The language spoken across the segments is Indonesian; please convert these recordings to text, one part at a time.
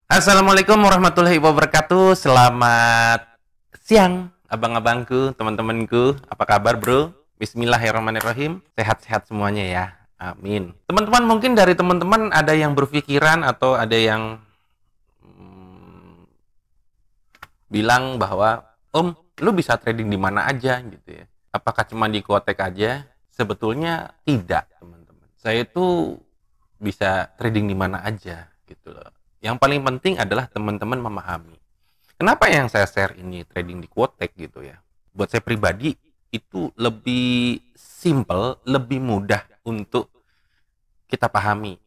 Assalamualaikum warahmatullahi wabarakatuh. Selamat siang, abang-abangku, teman-temanku. Apa kabar, bro? Bismillahirrahmanirrahim. Sehat-sehat semuanya ya. Amin. Teman-teman, mungkin dari teman-teman ada yang berpikiran atau ada yang bilang bahwa, Om, lu bisa trading di mana aja gitu ya. Apakah cuma di Quotek aja? Sebetulnya tidak, teman-teman. Saya itu bisa trading di mana aja gitu loh. Yang paling penting adalah teman-teman memahami. Kenapa yang saya share ini trading di Quotek gitu ya? Buat saya pribadi itu lebih simple, lebih mudah untuk kita pahami.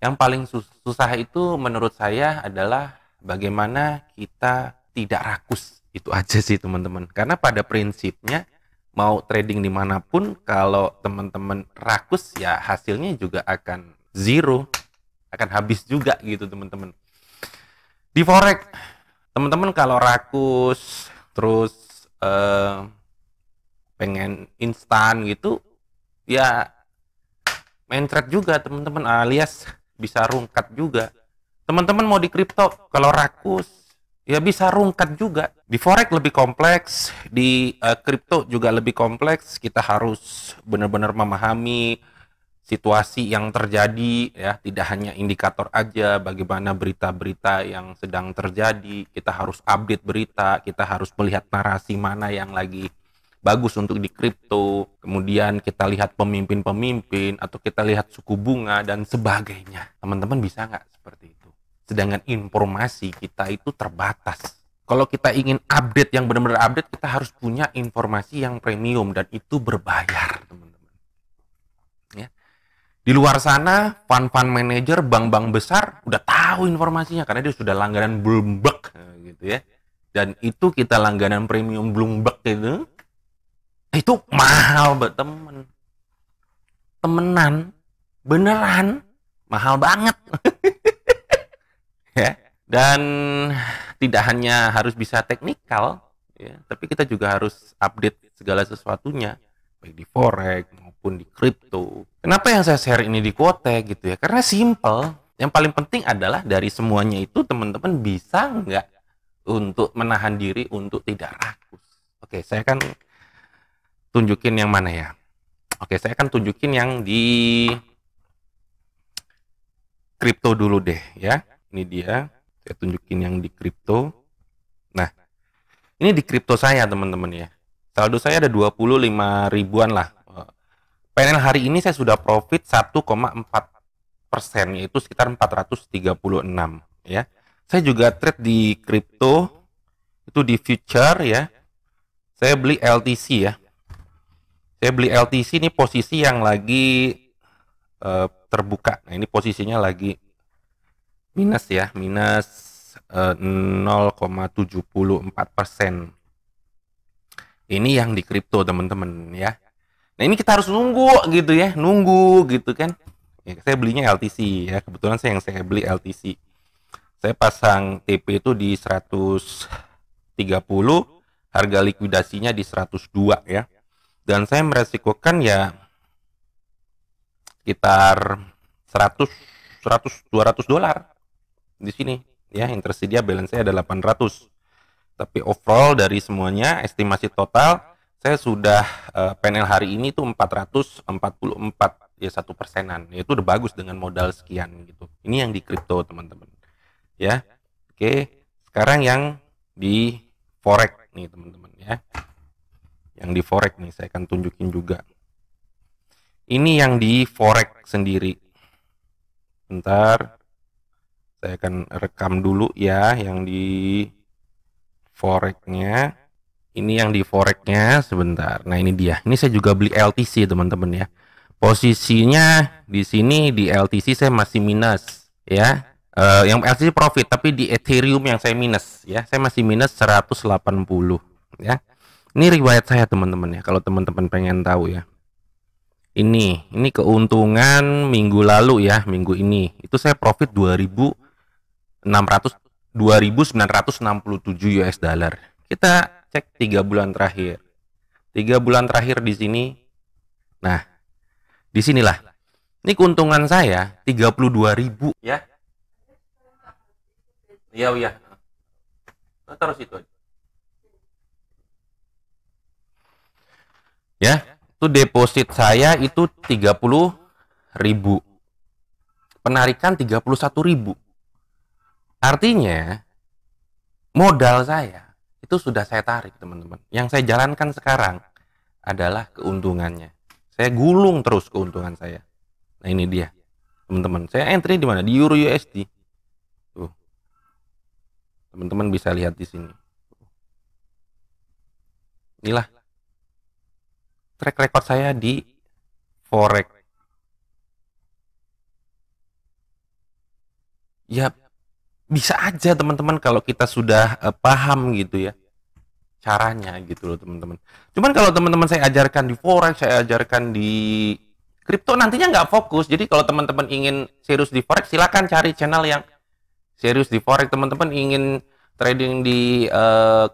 Yang paling susah itu menurut saya adalah bagaimana kita tidak rakus. Itu aja sih teman-teman. Karena pada prinsipnya mau trading dimanapun kalau teman-teman rakus ya hasilnya juga akan zero, akan habis juga gitu teman-teman. Di forex teman-teman kalau rakus terus pengen instan gitu ya main trade juga teman-teman, alias bisa rungkat juga. Teman-teman mau di kripto kalau rakus ya bisa rungkat juga. Di forex lebih kompleks, di kripto juga lebih kompleks. Kita harus benar-benar memahami situasi yang terjadi ya, tidak hanya indikator aja, bagaimana berita-berita yang sedang terjadi. Kita harus update berita, kita harus melihat narasi mana yang lagi bagus untuk di kripto, kemudian kita lihat pemimpin-pemimpin atau kita lihat suku bunga dan sebagainya. Teman-teman bisa nggak seperti itu? Sedangkan informasi kita itu terbatas. Kalau kita ingin update yang benar-benar update, kita harus punya informasi yang premium dan itu berbayar, teman-teman. Ya. Di luar sana, fund-fund manager, bank-bank besar udah tahu informasinya karena dia sudah langganan Bloomberg gitu ya. Dan itu kita langganan premium Bloomberg itu mahal buat temenan beneran mahal banget ya. Dan tidak hanya harus bisa teknikal ya, tapi kita juga harus update segala sesuatunya baik di forex maupun di kripto. Kenapa yang saya share ini di Quotek gitu ya, karena simple. Yang paling penting adalah dari semuanya itu teman-teman bisa nggak untuk menahan diri untuk tidak rakus. Oke, saya kan tunjukin yang mana ya. Oke, saya akan tunjukin yang di kripto dulu deh ya. Ini dia, saya tunjukin yang di kripto. Nah, ini di kripto saya teman-teman ya. Saldo saya ada 25 ribuan lah. Panel hari ini saya sudah profit 1,4%, yaitu sekitar 436 ya. Saya juga trade di kripto itu di future ya. Saya beli LTC ya. Saya beli LTC ini posisi yang lagi terbuka. Nah, ini posisinya lagi minus ya, minus 0,74%. Ini yang di kripto teman-teman ya. Nah, ini kita harus nunggu gitu ya, nunggu gitu kan. Ya, saya belinya LTC ya, kebetulan saya beli LTC. Saya pasang TP itu di 130, harga likuidasinya di 102 ya. Dan saya meresikokan ya sekitar 100 200 dolar di sini ya. Yang tersedia balance saya ada 800. Tapi overall dari semuanya estimasi total saya sudah panel hari ini tuh 444 ya, 1%-an. Ya, itu udah bagus dengan modal sekian gitu. Ini yang di kripto teman-teman. Ya. Oke, sekarang yang di forex nih teman-teman ya. Yang di forex nih saya akan tunjukin juga. Ini yang di forex sendiri. Bentar. Saya akan rekam dulu ya yang di forex-nya. Ini yang di forex-nya sebentar. Nah, ini dia. Ini saya juga beli LTC teman-teman ya. Posisinya di sini di LTC saya masih minus ya. Yang LTC profit tapi di Ethereum yang saya minus ya. Saya masih minus 180 ya. Ini riwayat saya teman-teman ya. Kalau teman-teman pengen tahu ya. Ini keuntungan minggu lalu ya, minggu ini. Itu saya profit 2.967 US dollar. Kita cek 3 bulan terakhir. 3 bulan terakhir di sini. Nah, disinilah. Ini keuntungan saya 32.000 ya. Iya, iya. Nah, taruh situ aja. Ya, itu deposit saya itu 30.000. Penarikan 31.000. Artinya modal saya itu sudah saya tarik, teman-teman. Yang saya jalankan sekarang adalah keuntungannya. Saya gulung terus keuntungan saya. Nah, ini dia, teman-teman. Saya entry di mana? Di Euro USD. Tuh. Teman-teman bisa lihat di sini. Inilah track record saya di forex. Ya, bisa aja teman-teman kalau kita sudah paham gitu ya caranya gitu loh teman-teman. Cuman kalau teman-teman saya ajarkan di forex, saya ajarkan di kripto, nantinya nggak fokus. Jadi kalau teman-teman ingin serius di forex, silakan cari channel yang serius di forex. Teman-teman ingin trading di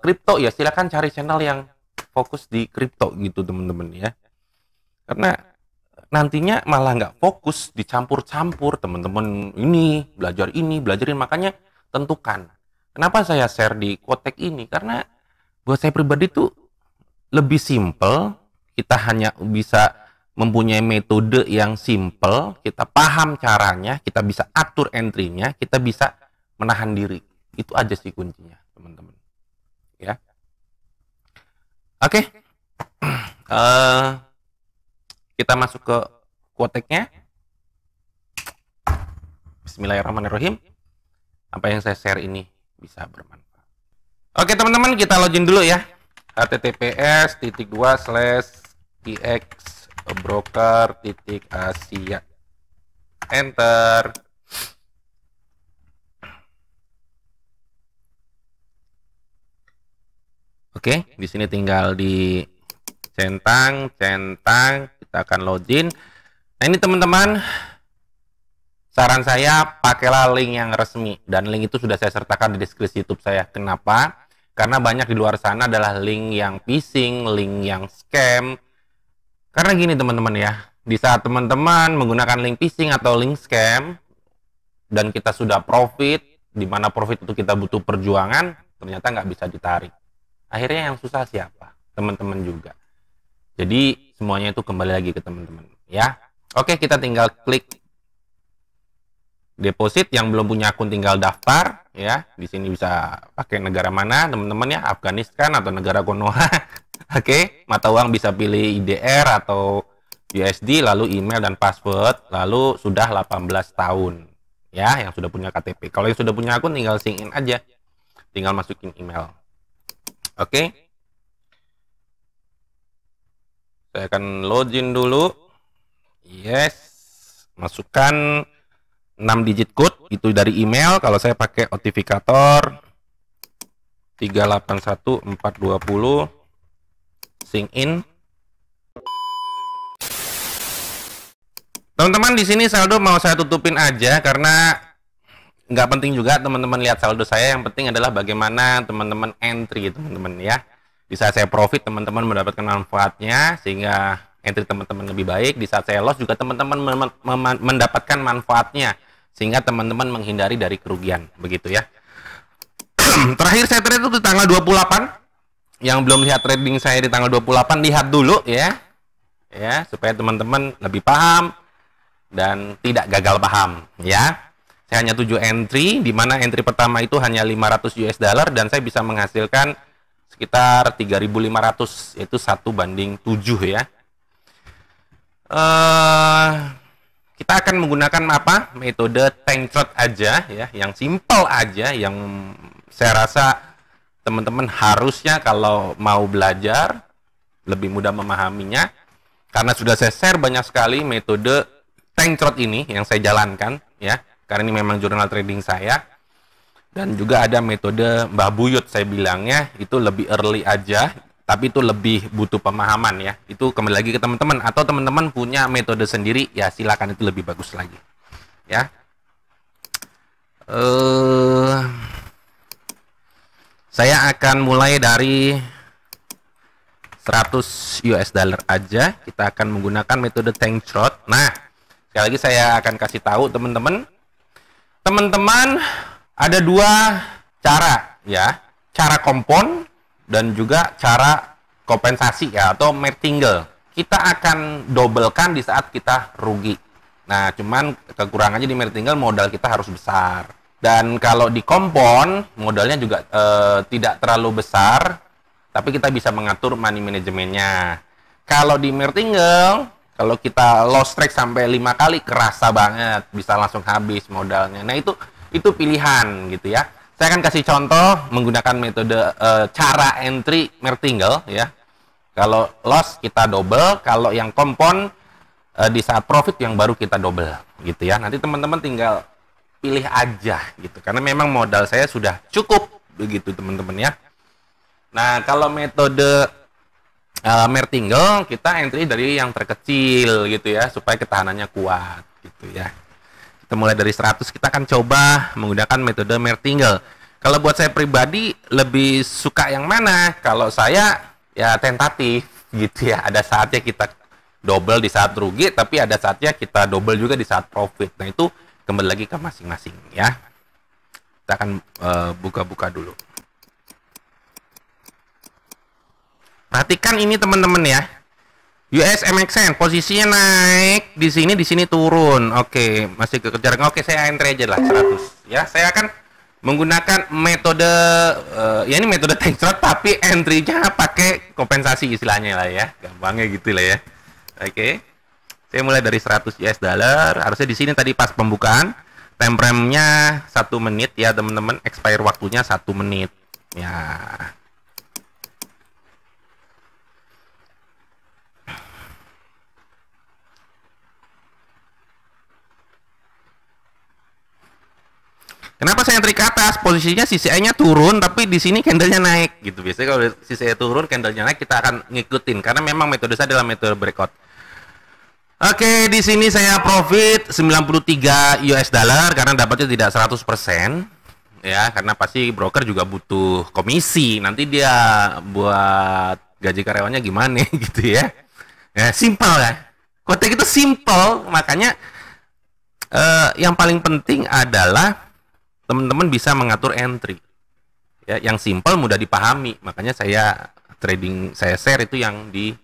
kripto, ya silakan cari channel yang fokus di kripto gitu teman-teman ya. Karena nantinya malah nggak fokus, dicampur-campur teman-teman, ini belajar ini belajarin. Makanya tentukan. Kenapa saya share di Kotek ini? Karena buat saya pribadi tuh lebih simple. Kita hanya bisa mempunyai metode yang simple, kita paham caranya, kita bisa atur entry-nya, kita bisa menahan diri. Itu aja sih kuncinya teman-teman ya. Oke. Kita masuk ke Koteknya. Bismillahirrahmanirrahim. Apa yang saya share ini bisa bermanfaat. Oke teman-teman, kita login dulu ya. https://ix broker.asia. Enter. Oke, di sini tinggal di centang, kita akan login. Nah, ini teman-teman, saran saya pakailah link yang resmi, dan link itu sudah saya sertakan di deskripsi YouTube saya. Kenapa? Karena banyak di luar sana adalah link yang phishing, link yang scam. Karena gini teman-teman ya, di saat teman-teman menggunakan link phishing atau link scam, dan kita sudah profit, di mana profit itu kita butuh perjuangan, ternyata nggak bisa ditarik. Akhirnya yang susah siapa? Teman-teman juga. Jadi semuanya itu kembali lagi ke teman-teman ya. Oke, kita tinggal klik deposit. Yang belum punya akun tinggal daftar ya. Di sini bisa pakai negara mana teman-teman ya, Afghanistan atau negara Konoha. Oke, mata uang bisa pilih IDR atau USD, lalu email dan password, lalu sudah 18 tahun ya yang sudah punya KTP. Kalau yang sudah punya akun tinggal sign in aja, tinggal masukin email. Oke, saya akan login dulu. Yes, masukkan 6 digit code itu dari email. Kalau saya pakai authenticator 381420, sign in. Teman-teman, di sini saldo mau saya tutupin aja karena nggak penting juga teman-teman lihat saldo saya. Yang penting adalah bagaimana teman-teman entry teman-teman ya. Di saat saya profit, teman-teman mendapatkan manfaatnya sehingga entry teman-teman lebih baik. Di saat saya loss juga teman-teman mendapatkan manfaatnya sehingga teman-teman menghindari dari kerugian, begitu ya. Terakhir saya trade itu di tanggal 28. Yang belum lihat trading saya di tanggal 28, lihat dulu ya. Ya, supaya teman-teman lebih paham dan tidak gagal paham ya. Saya hanya 7 entry, di mana entry pertama itu hanya 500 US dollar dan saya bisa menghasilkan sekitar 3.500, yaitu 1:7 ya. Kita akan menggunakan apa? Metode tank trot aja ya, yang simple aja, yang saya rasa teman-teman harusnya kalau mau belajar lebih mudah memahaminya, karena sudah saya share banyak sekali metode tank trot ini yang saya jalankan ya, karena ini memang jurnal trading saya. Dan juga ada metode Mbah Buyut, saya bilangnya itu lebih early aja, tapi itu lebih butuh pemahaman ya. Itu kembali lagi ke teman-teman, atau teman-teman punya metode sendiri ya silakan, itu lebih bagus lagi ya. Saya akan mulai dari 100 US dollar aja. Kita akan menggunakan metode tank trot. Nah, sekali lagi saya akan kasih tahu teman-teman Ada dua cara ya, cara kompon dan juga cara kompensasi ya atau martingale. Kita akan dobelkan di saat kita rugi. Nah, cuman kekurangannya di martingale modal kita harus besar. Dan kalau di kompon modalnya juga tidak terlalu besar, tapi kita bisa mengatur money manajemennya. Kalau di martingale, kalau kita lost track sampai 5 kali kerasa banget, bisa langsung habis modalnya. Nah, itu pilihan gitu ya. Saya akan kasih contoh menggunakan metode cara entry martingale ya. Kalau loss kita double, kalau yang kompon di saat profit yang baru kita double gitu ya. Nanti teman-teman tinggal pilih aja gitu. Karena memang modal saya sudah cukup begitu teman-teman ya. Nah, kalau metode martingale kita entry dari yang terkecil gitu ya supaya ketahanannya kuat gitu ya. Kita mulai dari 100, kita akan coba menggunakan metode martingale. Kalau buat saya pribadi lebih suka yang mana? Kalau saya ya tentatif gitu ya. Ada saatnya kita double di saat rugi, tapi ada saatnya kita double juga di saat profit. Nah, itu kembali lagi ke masing-masing ya. Kita akan buka-buka dulu. Perhatikan ini teman-teman ya. US MXN posisinya naik di sini turun. Oke, masih kekejar. Oke, saya entry aja lah 100 ya. Saya akan menggunakan metode ya ini metode tank short tapi entry-nya pakai kompensasi istilahnya lah ya. Gampangnya gitu lah ya. Oke. Saya mulai dari 100 US dollar. Harusnya di sini tadi pas pembukaan. Time frame-nya 1 menit ya, teman-teman. Expire waktunya 1 menit. Ya. Kenapa saya entry ke atas? Posisinya CCI-nya turun, tapi di sini candle-nya naik gitu. Biasanya kalau CCI turun, candle-nya naik, kita akan ngikutin karena memang metode saya adalah metode breakout. Oke, di sini saya profit 93 US dollar karena dapatnya tidak 100%. Ya, karena pasti broker juga butuh komisi. Nanti dia buat gaji karyawannya gimana gitu ya. Ya, simple ya. Kotek itu simple, makanya yang paling penting adalah teman-teman bisa mengatur entry ya, yang simple mudah dipahami. Makanya saya share itu yang di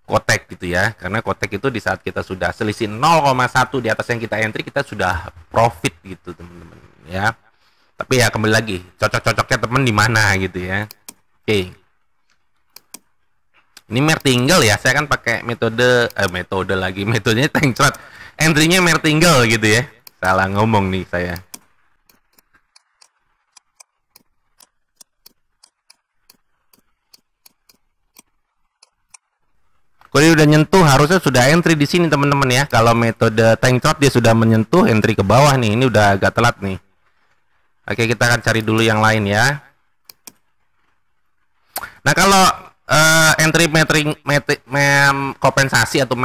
kotek gitu ya, karena kotek itu di saat kita sudah selisih 0,1 di atas yang kita entry, kita sudah profit gitu teman-teman ya. Tapi ya kembali lagi cocok-cocoknya teman di mana gitu ya. Oke, ini martingale ya, saya kan pakai metodenya tank chart, entry-nya martingale gitu ya. Salah ngomong nih saya. Kalau udah nyentuh harusnya sudah entry di sini teman-teman ya. Kalau metode tank chart dia sudah menyentuh entry ke bawah nih. Ini udah agak telat nih. Oke, kita akan cari dulu yang lain ya. Nah, kalau entry kompensasi atau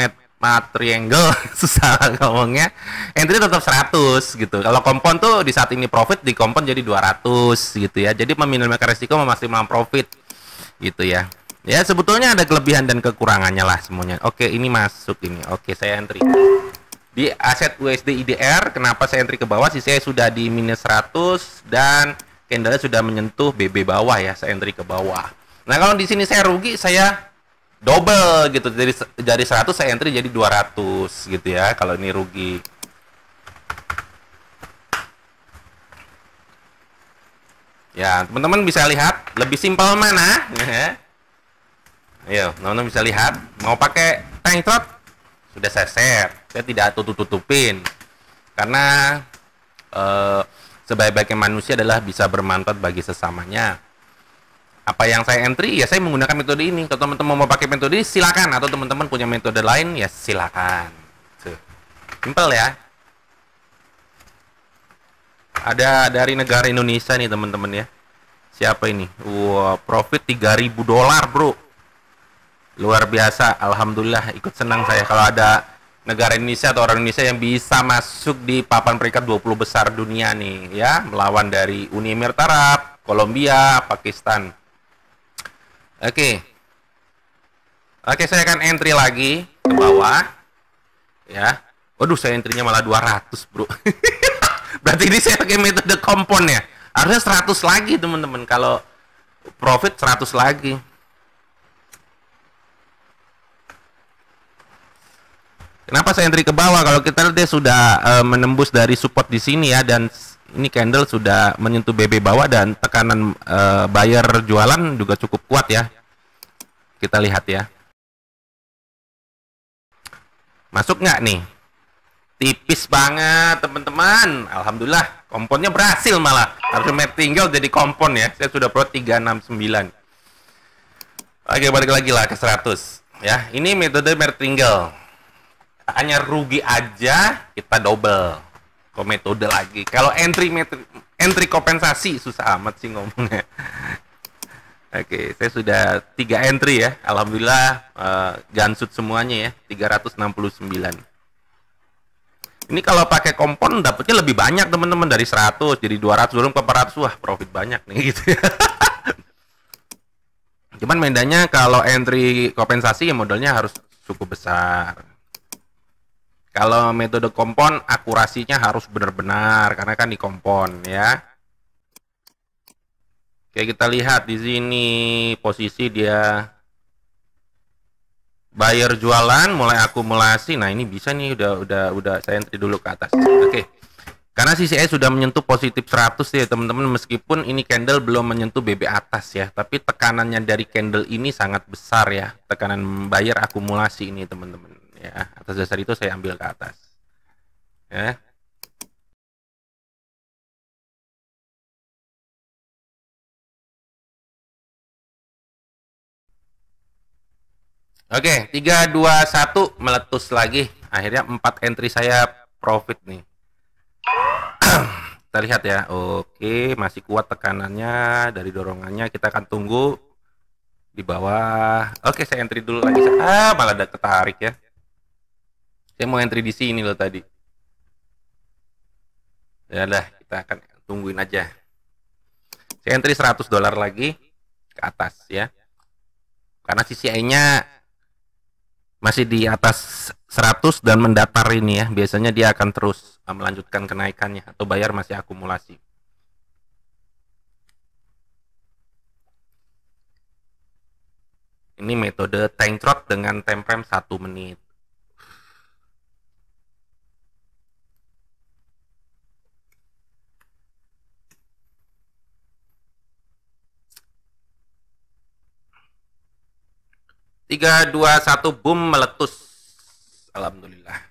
triangle susah ngomongnya, entry tetap 100 gitu. Kalau kompon tuh di saat ini profit, di kompon jadi 200 gitu ya. Jadi meminimalkan resiko, memaksimalkan profit gitu ya. Ya sebetulnya ada kelebihan dan kekurangannya lah semuanya. Oke, ini masuk ini. Oke, saya entry di aset USD IDR. Kenapa saya entry ke bawah? Sih saya sudah di minus 100 dan candle sudah menyentuh BB bawah ya. Saya entry ke bawah. Nah, kalau di sini saya rugi, saya double gitu, dari 100 saya entry jadi 200 gitu ya kalau ini rugi. Ya, teman-teman bisa lihat lebih simpel mana. Ayo, teman-teman bisa lihat. Mau pakai tank chart sudah saya share. Saya tidak tutup-tutupin karena sebaik-baiknya manusia adalah bisa bermanfaat bagi sesamanya. Apa yang saya entry ya saya menggunakan metode ini. Kalau teman-teman mau pakai metode ini silakan, atau teman-teman punya metode lain ya silakan. Simple ya. Ada dari negara Indonesia nih teman-teman ya. Siapa ini? Wah, profit 3.000 dolar bro. Luar biasa. Alhamdulillah, ikut senang saya kalau ada negara Indonesia atau orang Indonesia yang bisa masuk di papan peringkat 20 besar dunia nih ya, melawan dari Uni Emirat Arab, Kolombia, Pakistan. Oke, saya akan entry lagi ke bawah, ya. Waduh, saya entry-nya malah 200, bro. Berarti ini saya pakai metode kompon ya. Harusnya 100 lagi teman-teman. Kalau profit 100 lagi. Kenapa saya entry ke bawah? Kalau kita lihat dia sudah menembus dari support di sini ya, dan ini candle sudah menyentuh BB bawah dan tekanan buyer jualan juga cukup kuat ya. Kita lihat ya. Masuk nggak nih? Tipis banget teman-teman. Alhamdulillah komponnya berhasil malah. Harusnya tinggal jadi kompon ya. Saya sudah pro 369. Oke, balik lagi lah ke 100 ya. Ini metode martingale. Hanya rugi aja kita double. Kok metode lagi. Kalau entry kompensasi susah amat sih ngomongnya. Oke, saya sudah 3 entry ya. Alhamdulillah gansut semuanya ya. 369. Ini kalau pakai kompon dapatnya lebih banyak teman-teman, dari 100 jadi 200 belum ke 400. Wah, profit banyak nih gitu ya. Cuman bedanya kalau entry kompensasi ya modalnya harus cukup besar. Kalau metode kompon akurasinya harus benar-benar karena kan di kompon ya. Oke, kita lihat di sini posisi dia buyer jualan mulai akumulasi. Nah, ini bisa nih udah saya entry dulu ke atas. Oke. Karena CCI sudah menyentuh positif 100 ya, teman-teman, meskipun ini candle belum menyentuh BB atas ya, tapi tekanannya dari candle ini sangat besar ya. Tekanan buyer akumulasi ini, teman-teman. Ya, atas dasar itu saya ambil ke atas. Ya. Oke, 3 2 1 meletus lagi. Akhirnya 4 entry saya profit nih. Kita lihat ya. Oke, masih kuat tekanannya dari dorongannya. Kita akan tunggu di bawah. Oke, saya entry dulu lagi. Malah ada ketarik ya. Saya mau entry di sini loh tadi. Ya udah, kita akan tungguin aja. Saya entry $100 lagi ke atas ya. Karena CCI-nya masih di atas 100 dan mendatar ini ya. Biasanya dia akan terus melanjutkan kenaikannya atau buyer masih akumulasi. Ini metode tank trot dengan time frame 1 menit. Tiga, dua, satu, boom, meletus. Alhamdulillah.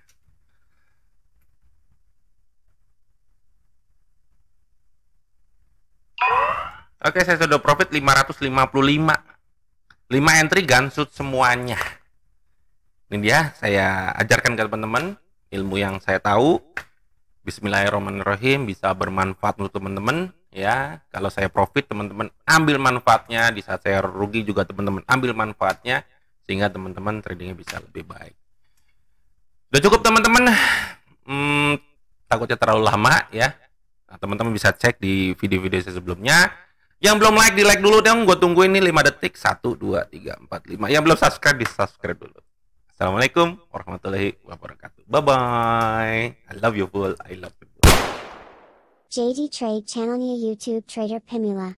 Oke, saya sudah profit 555. 5 entry gansut semuanya. Ini dia, saya ajarkan ke teman-teman ilmu yang saya tahu. Bismillahirrahmanirrahim, bisa bermanfaat untuk teman-teman ya. Kalau saya profit, teman-teman ambil manfaatnya. Di saat saya rugi juga teman-teman ambil manfaatnya, sehingga teman-teman tradingnya bisa lebih baik. Udah cukup teman-teman. Takutnya terlalu lama ya. Nah, teman-teman bisa cek di video-video saya sebelumnya. Yang belum like, di like dulu dong. Gue tungguin ini 5 detik. 1, 2, 3, 4, 5. Yang belum subscribe, di subscribe dulu. Assalamualaikum warahmatullahi wabarakatuh. Bye-bye. I love you full. I love you full. JD Trade channelnya YouTube Trader Pemula.